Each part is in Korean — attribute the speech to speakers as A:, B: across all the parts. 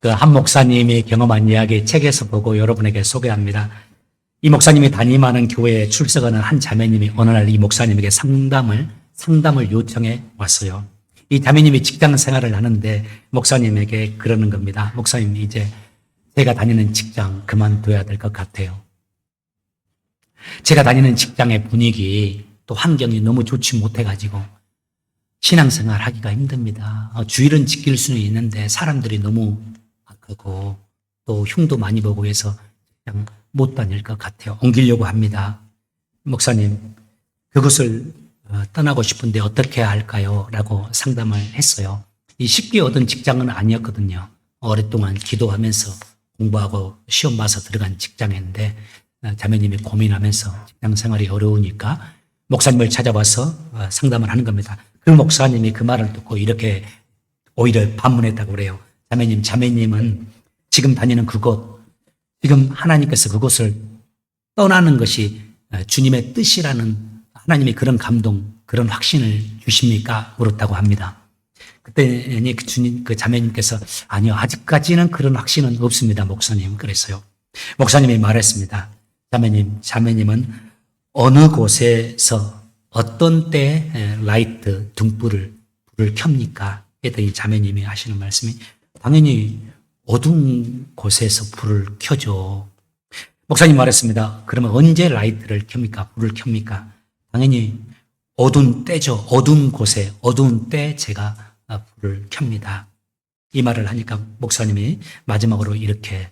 A: 그 한 목사님이 경험한 이야기 책에서 보고 여러분에게 소개합니다. 이 목사님이 담임하는 교회에 출석하는 한 자매님이 어느 날 이 목사님에게 상담을 요청해 왔어요. 이 자매님이 직장 생활을 하는데 목사님에게 그러는 겁니다. 목사님, 이제 제가 다니는 직장 그만둬야 될 것 같아요. 제가 다니는 직장의 분위기 또 환경이 너무 좋지 못해가지고 신앙생활 하기가 힘듭니다. 주일은 지킬 수는 있는데 사람들이 너무 악하고 또 흉도 많이 보고 해서 그냥 못 다닐 것 같아요. 옮기려고 합니다. 목사님, 그것을 떠나고 싶은데 어떻게 해야 할까요? 라고 상담을 했어요. 이 쉽게 얻은 직장은 아니었거든요. 오랫동안 기도하면서 공부하고 시험 봐서 들어간 직장인데 자매님이 고민하면서 직장 생활이 어려우니까 목사님을 찾아와서 상담을 하는 겁니다. 그 목사님이 그 말을 듣고 이렇게 오히려 반문했다고 그래요. 자매님은 지금 다니는 그곳, 지금 하나님께서 그곳을 떠나는 것이 주님의 뜻이라는 하나님이 그런 감동, 그런 확신을 주십니까? 물었다고 합니다. 그때니 그 자매님께서 아니요, 아직까지는 그런 확신은 없습니다, 목사님. 그랬어요. 목사님이 말했습니다. 자매님은 어느 곳에서 어떤 때 라이트 불을 켭니까? 했더니 자매님이 하시는 말씀이 당연히 어두운 곳에서 불을 켜죠. 목사님 말했습니다. 그러면 언제 라이트를 켭니까? 불을 켭니까? 당연히 어두운 때죠. 어두운 곳에, 어두운 때 제가 불을 켭니다. 이 말을 하니까 목사님이 마지막으로 이렇게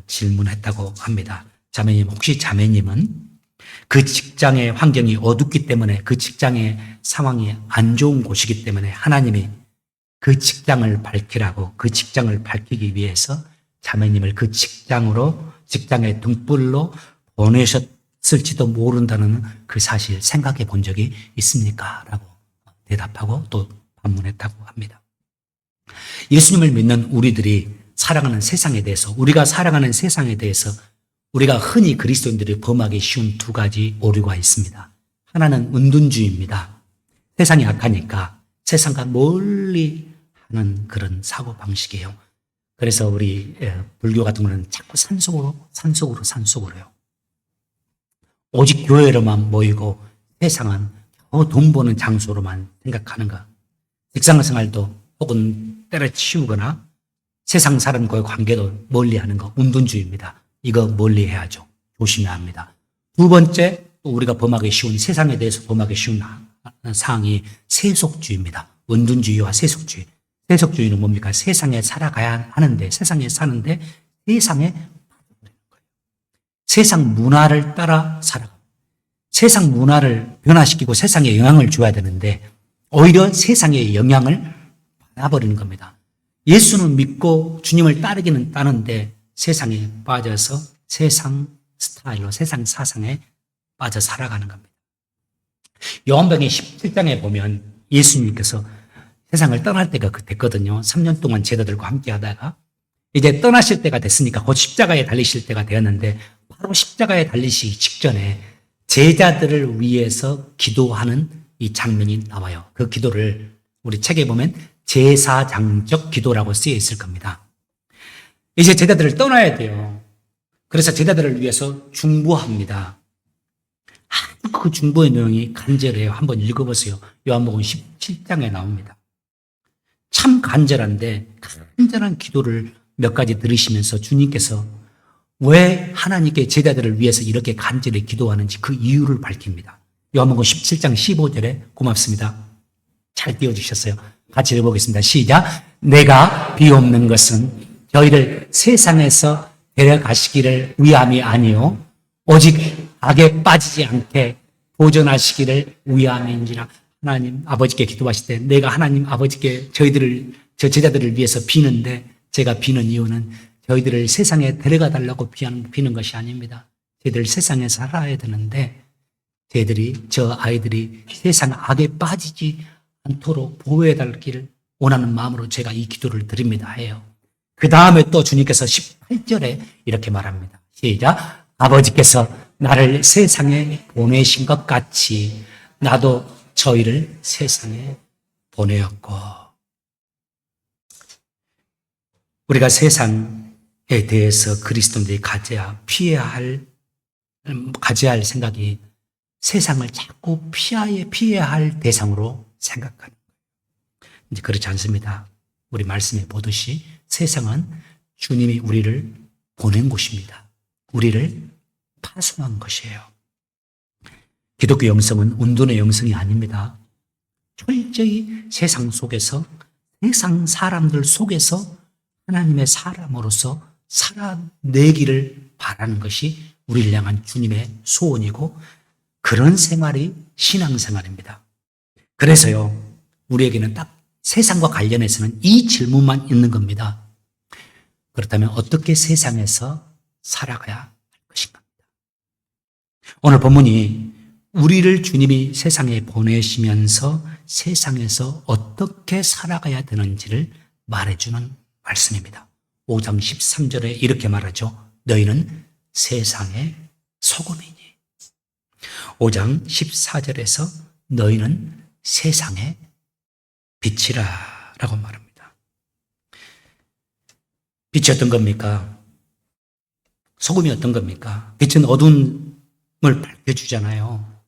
A: 질문했다고 합니다. 자매님, 혹시 자매님은 그 직장의 환경이 어둡기 때문에 그 직장의 상황이 안 좋은 곳이기 때문에 하나님이 그 직장을 밝히라고 그 직장을 밝히기 위해서 자매님을 그 직장의 등불로 보내셨을지도 모른다는 그 사실 생각해 본 적이 있습니까? 라고 대답하고 또 반문했다고 합니다. 예수님을 믿는 우리들이 살아가는 세상에 대해서 우리가 살아가는 세상에 대해서 우리가 흔히 그리스도인들이 범하기 쉬운 두 가지 오류가 있습니다. 하나는 은둔주의입니다. 세상이 악하니까 세상과 멀리 하는 그런 사고방식이에요. 그래서 우리 불교 같은 경우는 자꾸 산속으로요. 오직 교회로만 모이고 세상은 돈 버는 장소로만 생각하는가. 직장생활도 혹은 때려치우거나 세상 사람과의 관계도 멀리하는 거 은둔주의입니다. 이거 멀리해야죠. 조심해야 합니다. 두 번째, 또 우리가 범하기 쉬운 세상에 대해서 범하기 쉬운 사항이 세속주의입니다. 은둔주의와 세속주의. 세속주의는 뭡니까? 세상에 살아가야 하는데 세상에 사는데 세상에 빠져버리는 거예요. 세상 문화를 따라 살아가고 세상 문화를 변화시키고 세상에 영향을 줘야 되는데 오히려 세상의 영향을 받아버리는 겁니다. 예수는 믿고 주님을 따르기는 따르는데 세상에 빠져서 세상 스타일로 세상 사상에 빠져 살아가는 겁니다. 요한복음 17장에 보면 예수님께서 세상을 떠날 때가 됐거든요. 3년 동안 제자들과 함께 하다가 이제 떠나실 때가 됐으니까 곧 십자가에 달리실 때가 되었는데 바로 십자가에 달리시기 직전에 제자들을 위해서 기도하는 이 장면이 나와요. 그 기도를 우리 책에 보면 제사장적 기도라고 쓰여 있을 겁니다. 이제 제자들을 떠나야 돼요. 그래서 제자들을 위해서 중보합니다. 그 중보의 내용이 간절해요. 한번 읽어보세요. 요한복음 17장에 나옵니다. 참 간절한데 간절한 기도를 몇 가지 들으시면서 주님께서 왜 하나님께 제자들을 위해서 이렇게 간절히 기도하는지 그 이유를 밝힙니다. 요한복음 17장 15절에 고맙습니다. 잘 띄워주셨어요. 같이 읽어보겠습니다. 시작. 내가 비옵는 것은 저희를 세상에서 데려가시기를 위함이 아니요 오직 악에 빠지지 않게 보존하시기를 위함인지라. 하나님 아버지께 기도하실 때 내가 하나님 아버지께 저 제자들을 위해서 비는데 제가 비는 이유는 저희들을 세상에 데려가 달라고 비는 것이 아닙니다. 저희들 세상에 살아야 되는데 저 아이들이 세상 악에 빠지지 않도록 보호해 달기를 원하는 마음으로 제가 이 기도를 드립니다 해요. 그 다음에 또 주님께서 18절에 이렇게 말합니다. 시작. 아버지께서 나를 세상에 보내신 것 같이 나도 저희를 세상에 보내었고. 우리가 세상에 대해서 그리스도인들이 가져야 할 생각이 세상을 자꾸 피해야 할 대상으로 생각하는 거예요. 이제 그렇지 않습니다. 우리 말씀에 보듯이 세상은 주님이 우리를 보낸 곳입니다. 우리를 파송한 것이에요. 기독교 영성은 운동의 영성이 아닙니다. 철저히 세상 속에서, 세상 사람들 속에서 하나님의 사람으로서 살아내기를 바라는 것이 우리를 향한 주님의 소원이고, 그런 생활이 신앙생활입니다. 그래서요, 우리에게는 딱 세상과 관련해서는 이 질문만 있는 겁니다. 그렇다면 어떻게 세상에서 살아가야 할 것인가? 오늘 본문이 우리를 주님이 세상에 보내시면서 세상에서 어떻게 살아가야 되는지를 말해주는 말씀입니다. 5장 13절에 이렇게 말하죠. 너희는 세상의 소금이니. 5장 14절에서 너희는 세상의 빛이라 라고 말합니다. 빛이 어떤 겁니까? 소금이 어떤 겁니까? 빛은 어둠을 밝혀주잖아요.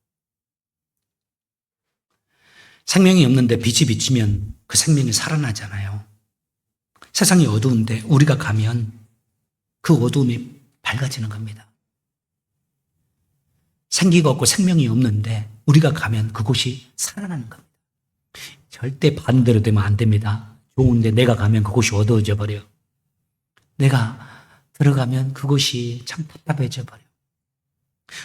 A: 생명이 없는데 빛이 비치면 그 생명이 살아나잖아요. 세상이 어두운데 우리가 가면 그 어두움이 밝아지는 겁니다. 생기가 없고 생명이 없는데 우리가 가면 그곳이 살아나는 겁니다. 절대 반대로 되면 안 됩니다. 좋은데 내가 가면 그곳이 어두워져 버려. 내가 들어가면 그곳이 참 답답해져 버려.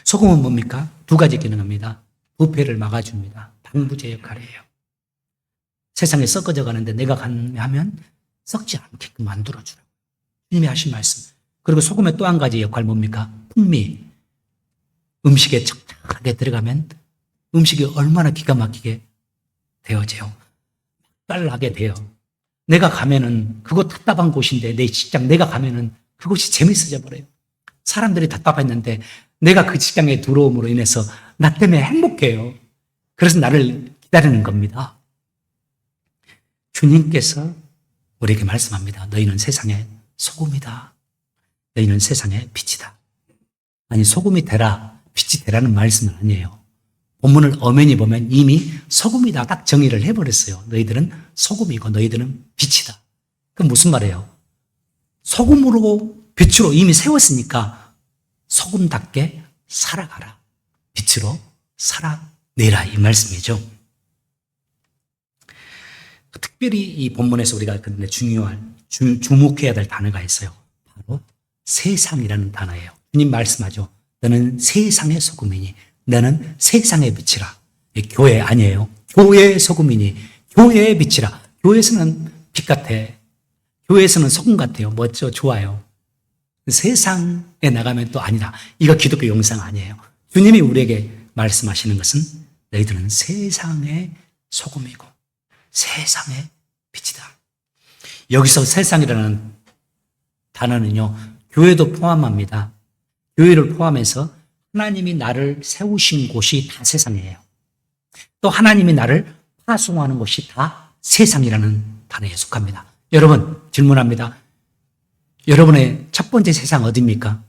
A: 소금은 뭡니까? 두 가지 기능합니다. 부패를 막아줍니다. 방부제 역할이에요. 세상에 썩어져 가는데 내가 가면 썩지 않게끔 만들어주라고. 주님이 하신 말씀. 그리고 소금의 또 한 가지 역할 뭡니까? 풍미. 음식에 척척하게 들어가면 음식이 얼마나 기가 막히게 되어져요. 맛깔나게 돼요. 내가 가면은 그곳 답답한 곳인데 내 직장 내가 가면은 그곳이 재밌어져 버려요. 사람들이 답답했는데 내가 그 직장에 들어옴으로 인해서 나 때문에 행복해요. 그래서 나를 기다리는 겁니다. 주님께서 우리에게 말씀합니다. 너희는 세상의 소금이다. 너희는 세상의 빛이다. 아니 소금이 되라, 빛이 되라는 말씀은 아니에요. 본문을 엄연히 보면 이미 소금이다 딱 정의를 해버렸어요. 너희들은 소금이고 너희들은 빛이다. 그럼 무슨 말이에요? 소금으로 빛으로 이미 세웠으니까 소금답게 살아가라. 빛으로 살아내라 이 말씀이죠. 특별히 이 본문에서 우리가 근데 주목해야 될 단어가 있어요. 바로 세상이라는 단어예요. 주님 말씀하죠. 너는 세상의 소금이니 너는 세상의 빛이라. 교회 아니에요. 교회의 소금이니 교회의 빛이라. 교회에서는 빛 같아. 교회에서는 소금 같아요. 멋져, 좋아요. 세상에 나가면 또 아니다. 이거 기독교 영상 아니에요. 주님이 우리에게 말씀하시는 것은 너희들은 세상의 소금이고 세상의 빛이다. 여기서 세상이라는 단어는요, 교회도 포함합니다. 교회를 포함해서 하나님이 나를 세우신 곳이 다 세상이에요. 또 하나님이 나를 파송하는 곳이 다 세상이라는 단어에 속합니다. 여러분, 질문합니다. 여러분의 첫 번째 세상 어디입니까?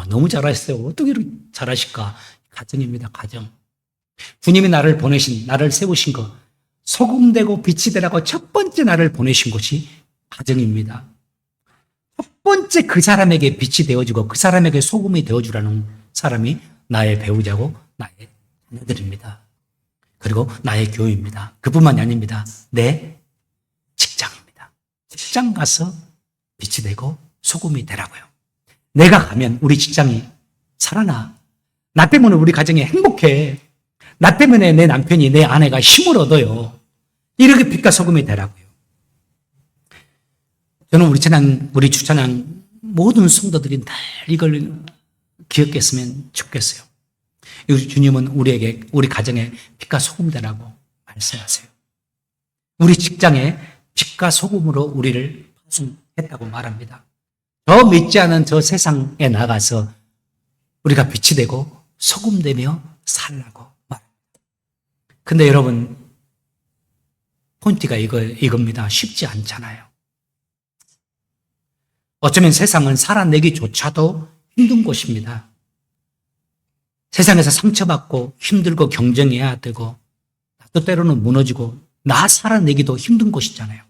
A: 너무 잘하셨어요. 어떻게 이렇게 잘하실까? 가정입니다, 가정. 주님이 나를 보내신, 나를 세우신 것, 소금되고 빛이 되라고 첫 번째 나를 보내신 곳이 가정입니다. 첫 번째 그 사람에게 빛이 되어주고 그 사람에게 소금이 되어주라는 사람이 나의 배우자고 나의 자녀들입니다. 그리고 나의 교회입니다. 그뿐만이 아닙니다. 내 직장입니다. 직장 가서 빛이 되고 소금이 되라고요. 내가 가면 우리 직장이 살아나. 나 때문에 우리 가정이 행복해. 나 때문에 내 남편이, 내 아내가 힘을 얻어요. 이렇게 빛과 소금이 되라고요. 저는 우리 주찬양 모든 성도들이 늘 이걸 기억했으면 좋겠어요. 주님은 우리에게, 우리 가정에 빛과 소금 되라고 말씀하세요. 우리 직장에 빛과 소금으로 우리를 파송했다고 말합니다. 저 믿지 않은 저 세상에 나가서 우리가 빛이 되고 소금 되며 살라고 말합니다. 근데 여러분, 포인트가 이겁니다. 쉽지 않잖아요. 어쩌면 세상은 살아내기조차도 힘든 곳입니다. 세상에서 상처받고 힘들고 경쟁해야 되고 또 때로는 무너지고 나 살아내기도 힘든 곳이잖아요.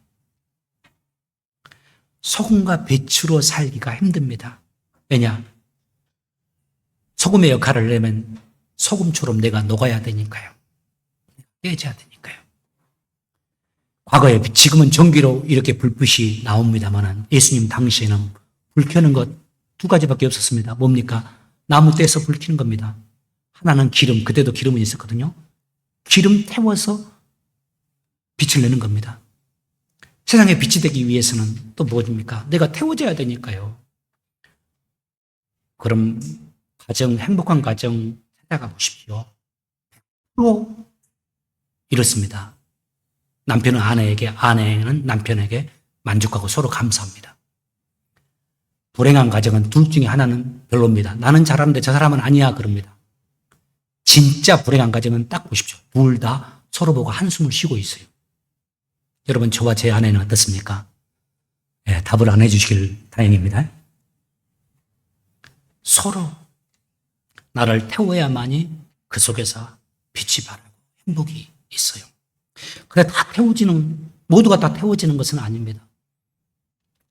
A: 소금과 배추로 살기가 힘듭니다. 왜냐? 소금의 역할을 내면 소금처럼 내가 녹아야 되니까요. 깨져야 되니까요. 과거에 지금은 전기로 이렇게 불빛이 나옵니다만 예수님 당시에는 불 켜는 것 두 가지밖에 없었습니다. 뭡니까? 나무 떼서 불 켜는 겁니다. 하나는 기름, 그때도 기름은 있었거든요. 기름 태워서 빛을 내는 겁니다. 세상에 빛이 되기 위해서는 또 뭐입니까? 내가 태워져야 되니까요. 그럼 가정, 행복한 가정 찾아가 보십시오. 100% 이렇습니다. 남편은 아내에게, 아내는 남편에게 만족하고 서로 감사합니다. 불행한 가정은 둘 중에 하나는 별로입니다. 나는 잘하는데 저 사람은 아니야 그럽니다. 진짜 불행한 가정은 딱 보십시오. 둘 다 서로 보고 한숨을 쉬고 있어요. 여러분, 저와 제 아내는 어떻습니까? 네, 답을 안 해주시길 다행입니다. 서로 나를 태워야만이 그 속에서 빛이 바라고 행복이 있어요. 그래, 모두가 다 태워지는 것은 아닙니다.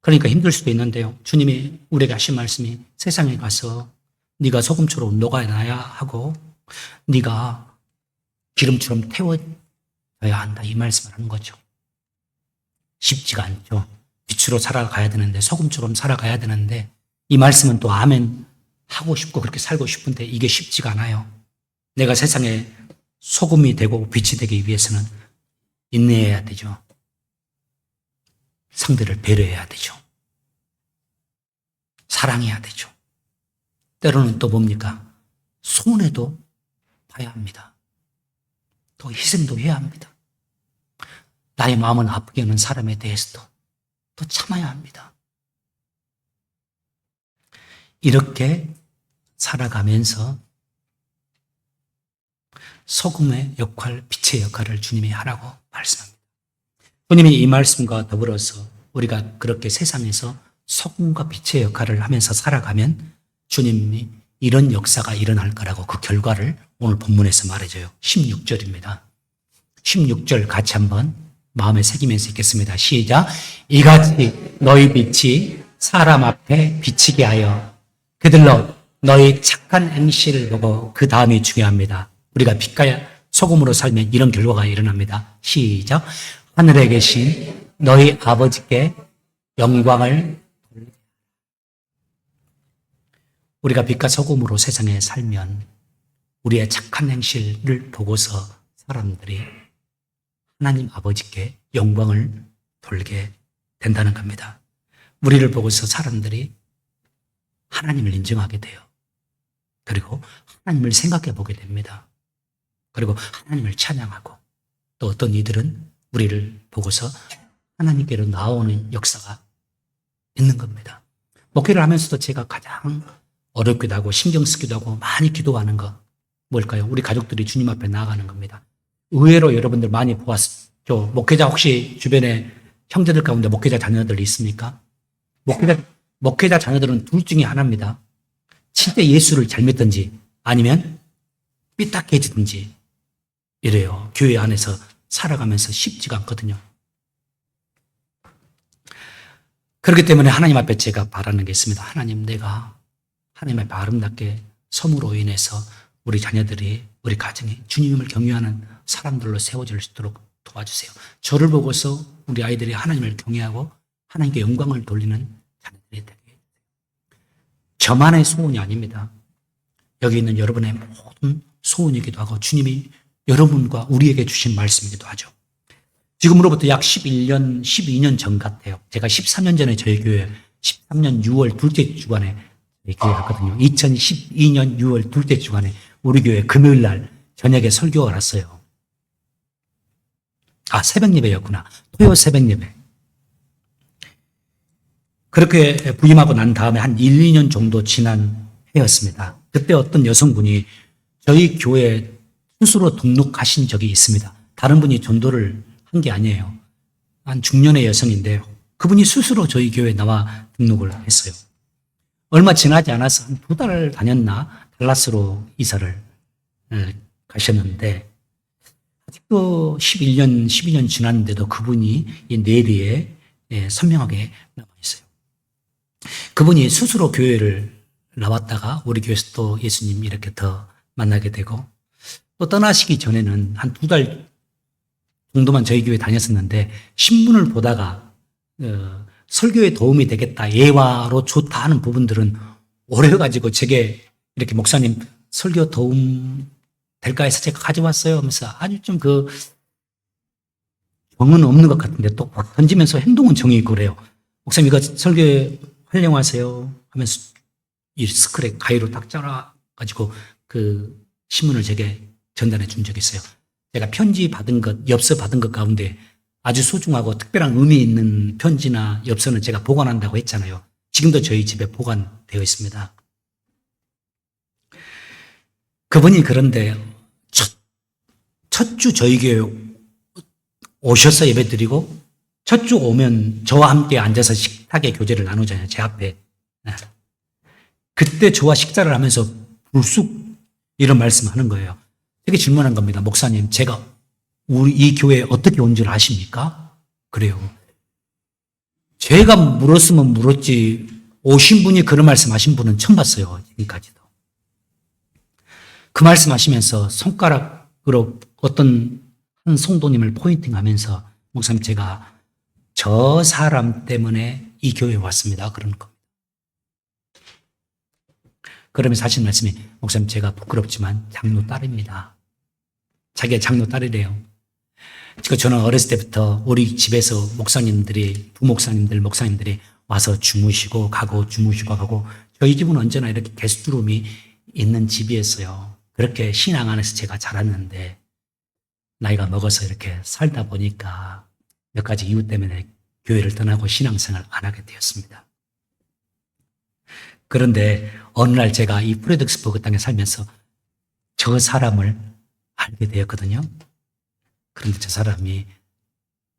A: 그러니까 힘들 수도 있는데요. 주님이 우리에게 하신 말씀이 세상에 가서 네가 소금처럼 녹아나야 하고 네가 기름처럼 태워져야 한다. 이 말씀을 하는 거죠. 쉽지가 않죠. 빛으로 살아가야 되는데, 소금처럼 살아가야 되는데, 이 말씀은 또 아멘 하고 싶고 그렇게 살고 싶은데 이게 쉽지가 않아요. 내가 세상에 소금이 되고 빛이 되기 위해서는 인내해야 되죠. 상대를 배려해야 되죠. 사랑해야 되죠. 때로는 또 뭡니까? 손해도 봐야 합니다. 또 희생도 해야 합니다. 나의 마음을 아프게 하는 사람에 대해서도 또 참아야 합니다. 이렇게 살아가면서 소금의 역할, 빛의 역할을 주님이 하라고 말씀합니다. 주님이 이 말씀과 더불어서 우리가 그렇게 세상에서 소금과 빛의 역할을 하면서 살아가면 주님이 이런 역사가 일어날 거라고 그 결과를 오늘 본문에서 말해줘요. 16절입니다. 16절 같이 한번 마음에 새기면서 읽겠습니다. 시작. 이같이 너희 빛이 사람 앞에 비치게 하여 그들로 너희 착한 행실을 보고, 그 다음이 중요합니다. 우리가 빛과 소금으로 살면 이런 결과가 일어납니다. 시작. 하늘에 계신 너희 아버지께 영광을 돌리게. 우리가 빛과 소금으로 세상에 살면 우리의 착한 행실을 보고서 사람들이 하나님 아버지께 영광을 돌리게 된다는 겁니다. 우리를 보고서 사람들이 하나님을 인정하게 돼요. 그리고 하나님을 생각해 보게 됩니다. 그리고 하나님을 찬양하고, 또 어떤 이들은 우리를 보고서 하나님께로 나오는 역사가 있는 겁니다. 목회를 하면서도 제가 가장 어렵기도 하고 신경 쓰기도 하고 많이 기도하는 거 뭘까요? 우리 가족들이 주님 앞에 나아가는 겁니다. 의외로 여러분들 많이 보았죠. 목회자 혹시 주변에 형제들 가운데 목회자 자녀들이 있습니까? 목회자 자녀들은 둘 중에 하나입니다. 진짜 예수를 잘 믿든지 아니면 삐딱해지든지 이래요. 교회 안에서 살아가면서 쉽지가 않거든요. 그렇기 때문에 하나님 앞에 제가 바라는 게 있습니다. 하나님, 내가 하나님 앞에 아름답게 섬으로 인해서 우리 자녀들이, 우리 가정이 주님을 경외하는 사람들로 세워질 수 있도록 도와주세요. 저를 보고서 우리 아이들이 하나님을 경외하고 하나님께 영광을 돌리는 자녀들이 되게 해주세요. 저만의 소원이 아닙니다. 여기 있는 여러분의 모든 소원이기도 하고 주님이 여러분과 우리에게 주신 말씀이기도 하죠. 지금으로부터 약 11년, 12년 전 같아요. 제가 13년 전에 저희 교회 13년 6월 둘째 주간에 저희 교회 갔거든요. 2012년 6월 둘째 주간에 우리 교회 금요일 날 저녁에 설교가 왔어요. 새벽 예배였구나. 토요 새벽 예배. 그렇게 부임하고 난 다음에 한 1, 2년 정도 지난 해였습니다. 그때 어떤 여성분이 저희 교회에 스스로 등록하신 적이 있습니다. 다른 분이 전도를 한 게 아니에요. 한 중년의 여성인데 그분이 스스로 저희 교회에 나와 등록을 했어요. 얼마 지나지 않아서 한 2달 다녔나 달라스로 이사를 가셨는데 아직도 12년 지났는데도 그분이 이 뇌리에 선명하게 남아있어요. 그분이 스스로 교회를 나왔다가 우리 교회에서 또 예수님 이렇게 더 만나게 되고 또 떠나시기 전에는 한 2달 정도만 저희 교회 다녔었는데 신문을 보다가 설교에 도움이 되겠다, 예화로 좋다 하는 부분들은 오래가지고 제게 이렇게 목사님 설교 도움 될까 해서 제가 가져왔어요 하면서 아주 좀 정은 없는 것 같은데 또 던지면서 행동은 정이 있고 그래요. 목사님 이거 설교에 활용하세요 하면서 이 스크랩 가위로 딱 잘라가지고 그 신문을 제게 전달해 준 적이 있어요. 제가 편지 받은 것, 엽서 받은 것 가운데 아주 소중하고 특별한 의미 있는 편지나 엽서는 제가 보관한다고 했잖아요. 지금도 저희 집에 보관되어 있습니다. 그분이 그런데 첫 주 저희 교회 오셔서 예배 드리고 첫 주 오면 저와 함께 앉아서 식탁에 교제를 나누잖아요. 제 앞에. 그때 저와 식사를 하면서 불쑥 이런 말씀 하는 거예요. 되게 질문한 겁니다. 목사님, 제가 우리 이 교회에 어떻게 온 줄 아십니까? 그래요. 제가 물었으면 물었지 오신 분이 그런 말씀 하신 분은 처음 봤어요. 지금까지도. 그 말씀 하시면서 손가락으로 어떤 한 성도님을 포인팅하면서 목사님 제가 저 사람 때문에 이 교회에 왔습니다. 그러는 겁니다. 그러면서 하신 말씀이 목사님 제가 부끄럽지만 장로 딸입니다. 자기가 장로 딸이래요. 저는 어렸을 때부터 우리 집에서 목사님들이 부목사님들 목사님들이 와서 주무시고 가고 주무시고 가고 저희 집은 언제나 이렇게 게스트룸이 있는 집이었어요. 그렇게 신앙 안에서 제가 자랐는데 나이가 먹어서 이렇게 살다 보니까 몇 가지 이유 때문에 교회를 떠나고 신앙생활을 안 하게 되었습니다. 그런데 어느 날 제가 이 프레덱스버그 땅에 살면서 저 사람을 알게 되었거든요. 그런데 저 사람이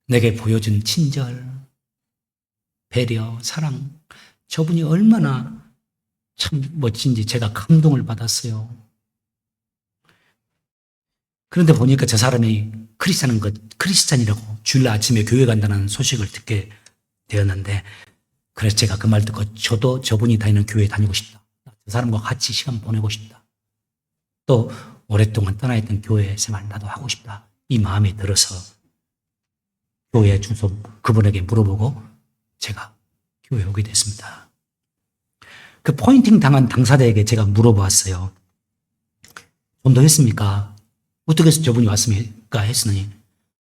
A: 내게 보여준 친절, 배려, 사랑, 저분이 얼마나 참 멋진지 제가 감동을 받았어요. 그런데 보니까 저 사람이 크리스찬이라고 주일 아침에 교회 간다는 소식을 듣게 되었는데 그래서 제가 그 말 듣고 저도 저분이 다니는 교회에 다니고 싶다. 저 사람과 같이 시간 보내고 싶다. 또 오랫동안 떠나있던 교회 생활 나도 하고 싶다. 이 마음이 들어서 교회 주소 그분에게 물어보고 제가 교회에 오게 됐습니다. 그 포인팅 당한 당사자에게 제가 물어보았어요. 좀 더 했습니까? 어떻게 해서 저분이 왔습니까? 했으니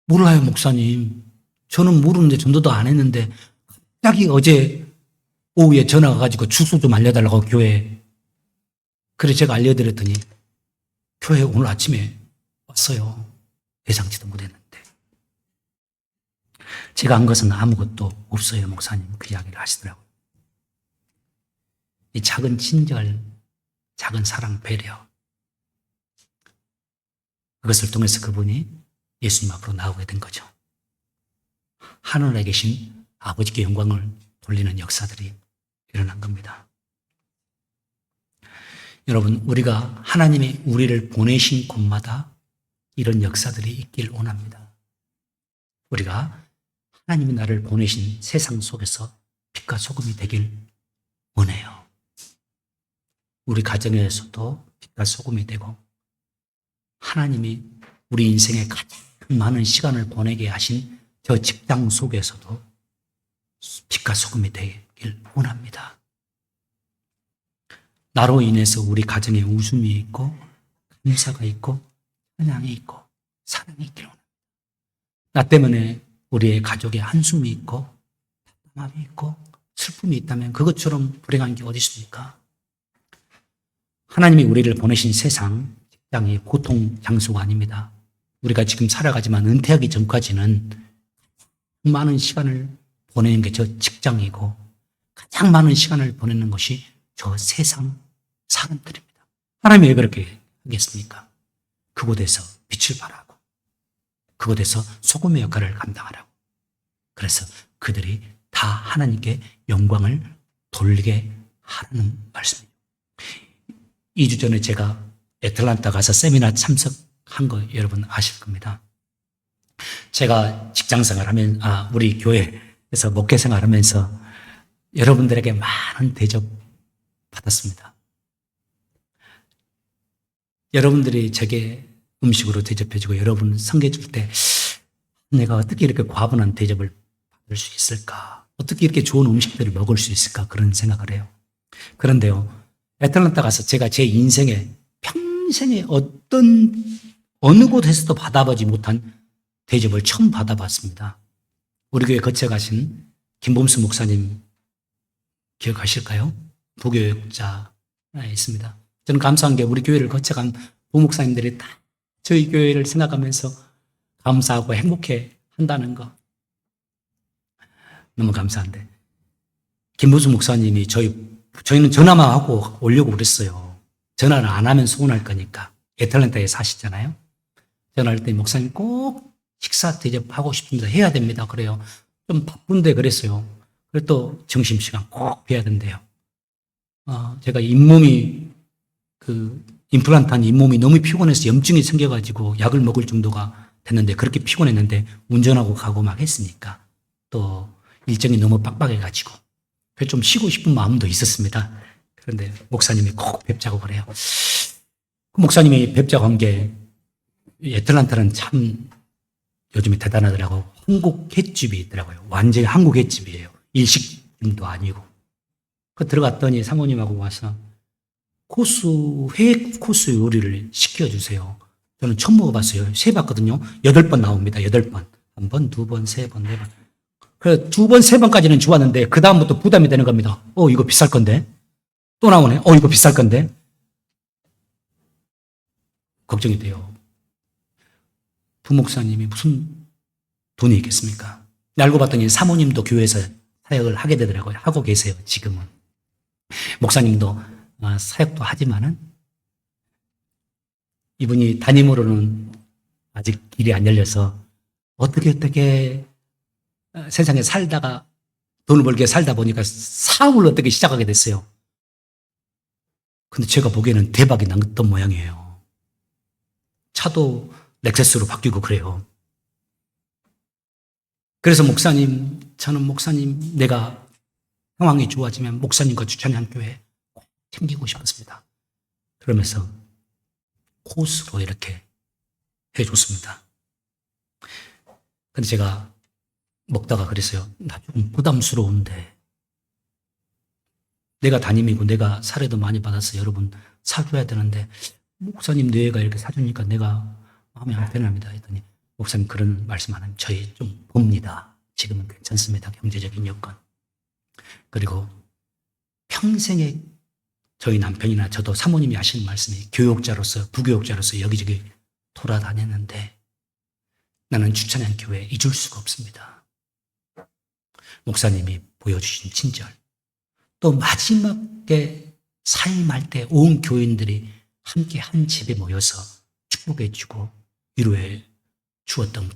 A: 몰라요 목사님. 저는 모르는데 전도도 안 했는데 갑자기 어제 오후에 전화가 가지고 주소 좀 알려달라고 교회에. 그래서 제가 알려드렸더니 교회 오늘 아침에 왔어요. 예상치도 못했는데. 제가 한 것은 아무것도 없어요 목사님. 그 이야기를 하시더라고요. 이 작은 친절, 작은 사랑, 배려 그것을 통해서 그분이 예수님 앞으로 나오게 된 거죠. 하늘에 계신 아버지께 영광을 돌리는 역사들이 일어난 겁니다. 여러분, 우리가 하나님이 우리를 보내신 곳마다 이런 역사들이 있길 원합니다. 우리가 하나님이 나를 보내신 세상 속에서 빛과 소금이 되길 원해요. 우리 가정에서도 빛과 소금이 되고 하나님이 우리 인생에 가장 많은 시간을 보내게 하신 저 직장 속에서도 빛과 소금이 되길 원합니다. 나로 인해서 우리 가정에 웃음이 있고 감사가 있고 찬양이 있고 사랑이 있길 원합니다. 나 때문에 우리의 가족에 한숨이 있고 답답함이 있고 슬픔이 있다면 그것처럼 불행한 게 어디 있습니까? 하나님이 우리를 보내신 세상, 직장이 고통 장소가 아닙니다. 우리가 지금 살아가지만 은퇴하기 전까지는 많은 시간을 보내는 게 저 직장이고 가장 많은 시간을 보내는 것이 저 세상 사람들입니다. 하나님이 왜 그렇게 하겠습니까? 그곳에서 빛을 발하고 그곳에서 소금의 역할을 감당하라고. 그래서 그들이 다 하나님께 영광을 돌리게 하라는 말씀이에요. 2주 전에 제가 애틀란타 가서 세미나 참석한 거 여러분 아실 겁니다. 제가 직장생활하면 우리 교회에서 목회생활하면서 여러분들에게 많은 대접 받았습니다. 여러분들이 제게 음식으로 대접해주고 여러분 섬겨줄 때 내가 어떻게 이렇게 과분한 대접을 받을 수 있을까? 어떻게 이렇게 좋은 음식들을 먹을 수 있을까? 그런 생각을 해요. 그런데요, 애틀란타 가서 제가 제 인생에 평생에 어느 곳에서도 받아보지 못한 대접을 처음 받아봤습니다. 우리 교회 거쳐가신 김범수 목사님 기억하실까요? 부교육자 있습니다. 저는 감사한 게 우리 교회를 거쳐간 부목사님들이 다 저희 교회를 생각하면서 감사하고 행복해 한다는 거 너무 감사한데, 김범수 목사님이 저희는 전화만 하고 오려고 그랬어요. 전화를 안 하면 서운할 거니까. 애틀랜타에 사시잖아요. 전화할 때 목사님 꼭 식사 대접하고 싶습니다. 해야 됩니다. 그래요. 좀 바쁜데 그랬어요. 그리고 또 점심시간 꼭 뵈야 된대요. 제가 임플란트한 잇몸이 너무 피곤해서 염증이 생겨가지고 약을 먹을 정도가 됐는데, 그렇게 피곤했는데 운전하고 가고 막 했으니까 또 일정이 너무 빡빡해가지고 좀 쉬고 싶은 마음도 있었습니다. 그런데 목사님이 꼭 뵙자고 그래요. 목사님이 뵙자고 한 게, 애틀란타는 참 요즘에 대단하더라고. 한국 횟집이 있더라고요. 완전히 한국 횟집이에요. 일식집도 아니고. 들어갔더니 사모님하고 와서 회 코스 요리를 시켜주세요. 저는 처음 먹어봤어요. 세봤거든요. 8번 나옵니다. 8번. 1번, 2번, 3번, 4번. 그래, 2번, 3번까지는 좋았는데, 그다음부터 부담이 되는 겁니다. 이거 비쌀 건데. 또 나오네. 이거 비쌀 건데. 걱정이 돼요. 부목사님이 무슨 돈이 있겠습니까? 알고 봤더니 사모님도 교회에서 사역을 하게 되더라고요. 하고 계세요, 지금은. 목사님도 사역도 하지만은, 이분이 담임으로는 아직 길이 안 열려서 어떻게 세상에 살다가 돈을 벌게 살다 보니까 사업을 어떻게 시작하게 됐어요. 근데 제가 보기에는 대박이 났던 모양이에요. 차도 렉세스로 바뀌고 그래요. 그래서 저는 목사님, 내가 상황이 좋아지면 목사님과 주찬양 교회 꼭 챙기고 싶었습니다. 그러면서 코스로 이렇게 해줬습니다. 근데 제가 먹다가 그랬어요. 나 좀 부담스러운데, 내가 담임이고 내가 사례도 많이 받아서 여러분 사줘야 되는데 목사님 너희가 이렇게 사주니까 내가 마음이 안 편합니다 했더니, 목사님 그런 말씀 안 하면 저희 좀 봅니다. 지금은 괜찮습니다. 경제적인 여건. 그리고 평생에 저희 남편이나 저도 사모님이 하시는 말씀이, 교육자로서 부교육자로서 여기저기 돌아다녔는데 나는 주찬양 교회에 잊을 수가 없습니다. 목사님이 보여주신 친절, 또 마지막에 사임할 때 온 교인들이 함께 한 집에 모여서 축복해 주고 위로해 주었던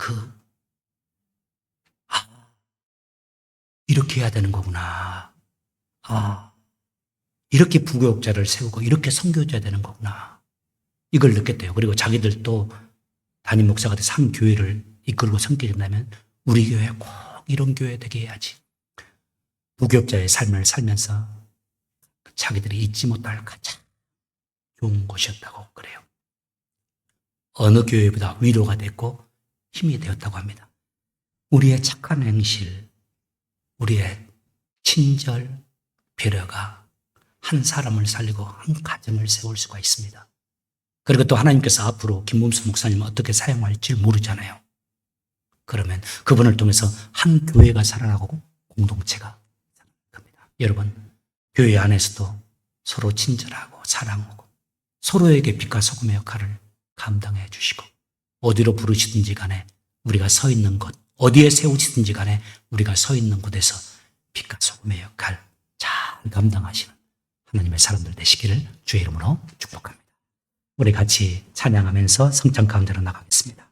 A: 이렇게 해야 되는 거구나. 이렇게 부교육자를 세우고 이렇게 선교해야 되는 거구나. 이걸 느꼈대요. 그리고 자기들도 담임 목사가 돼서 한 교회를 이끌고 섬겨준다면 우리 교회 꼭 이런 교회 되게 해야지. 부교육자의 삶을 살면서 자기들이 잊지 못할 가장 좋은 곳이었다고 그래요. 어느 교회보다 위로가 됐고 힘이 되었다고 합니다. 우리의 착한 행실, 우리의 친절, 배려가 한 사람을 살리고 한 가정을 세울 수가 있습니다. 그리고 또 하나님께서 앞으로 김범수 목사님을 어떻게 사용할지 모르잖아요. 그러면 그분을 통해서 한 교회가 살아나고 공동체가 살아날 겁니다. 여러분, 교회 안에서도 서로 친절하고 사랑하고 서로에게 빛과 소금의 역할을 감당해 주시고, 어디로 부르시든지 간에 우리가 서 있는 곳, 어디에 세우시든지 간에 우리가 서 있는 곳에서 빛과 소금의 역할 잘 감당하시는 하나님의 사람들 되시기를 주의 이름으로 축복합니다. 우리 같이 찬양하면서 성찬 가운데로 나가겠습니다.